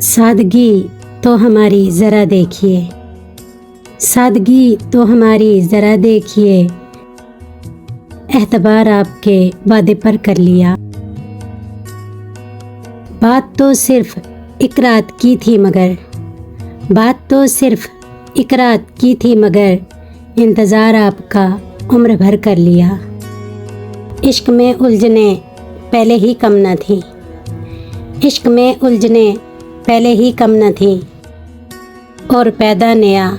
सादगी तो हमारी ज़रा देखिए, सादगी तो हमारी ज़रा देखिए, एतबार आपके वादे पर कर लिया। बात तो सिर्फ एक रात की थी मगर, बात तो सिर्फ एक रात की थी मगर, इंतज़ार आपका उम्र भर कर लिया। इश्क में उलझने पहले ही कम न थी, इश्क में उलझने पहले ही कम न थी, और पैदा नया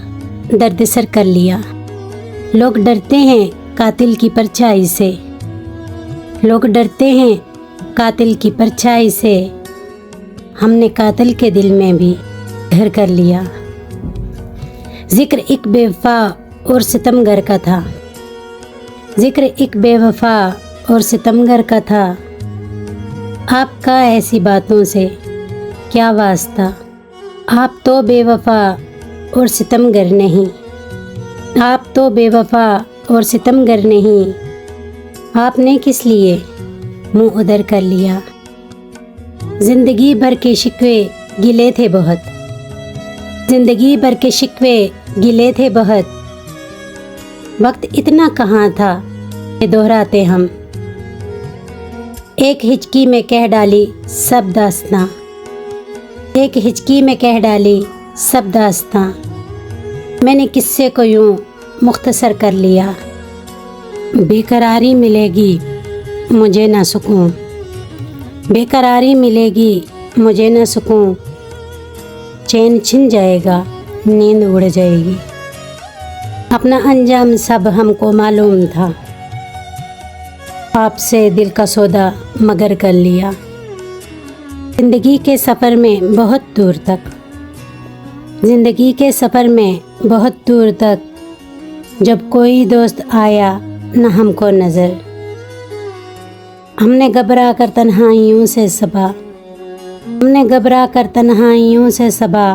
दर्द सर कर लिया। लोग डरते हैं कातिल की परछाई से, लोग डरते हैं कातिल की परछाई से, हमने कातिल के दिल में भी घर कर लिया। जिक्र एक बेवफा और सितमगर का था, जिक्र एक बेवफा और सितमगर का था, आपका ऐसी बातों से क्या वास्ता। आप तो बेवफा और सितमगर नहीं, आप तो बेवफा और सितमगर नहीं, आपने किस लिए मुँह उधर कर लिया। ज़िंदगी भर के शिकवे गिले थे बहुत, ज़िंदगी भर के शिकवे गिले थे बहुत, वक्त इतना कहाँ था ये दोहराते हम। एक हिचकी में कह डाली सब दास्तां, एक हिचकी में कह डाली सब दास्तां, मैंने किस्से को यूं मुख्तसर कर लिया। बेकरारी मिलेगी मुझे ना सुकून, बेकरारी मिलेगी मुझे ना सुकून, चैन छिन जाएगा नींद उड़ जाएगी। अपना अंजाम सब हमको मालूम था, आपसे दिल का सौदा मगर कर लिया। ज़िंदगी के सफ़र में बहुत दूर तक, ज़िंदगी के सफ़र में बहुत दूर तक, जब कोई दोस्त आया न हमको नज़र, हमने घबरा कर तन्हाइयों से सबा, हमने घबरा कर तन्हाइयों से सबा,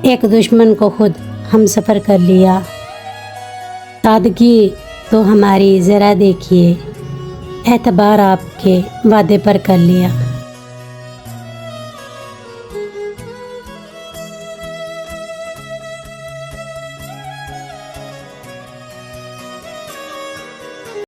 एक दुश्मन को खुद हम सफ़र कर लिया। सादगी तो हमारी ज़रा देखिए, एतबार आपके वादे पर कर लिया।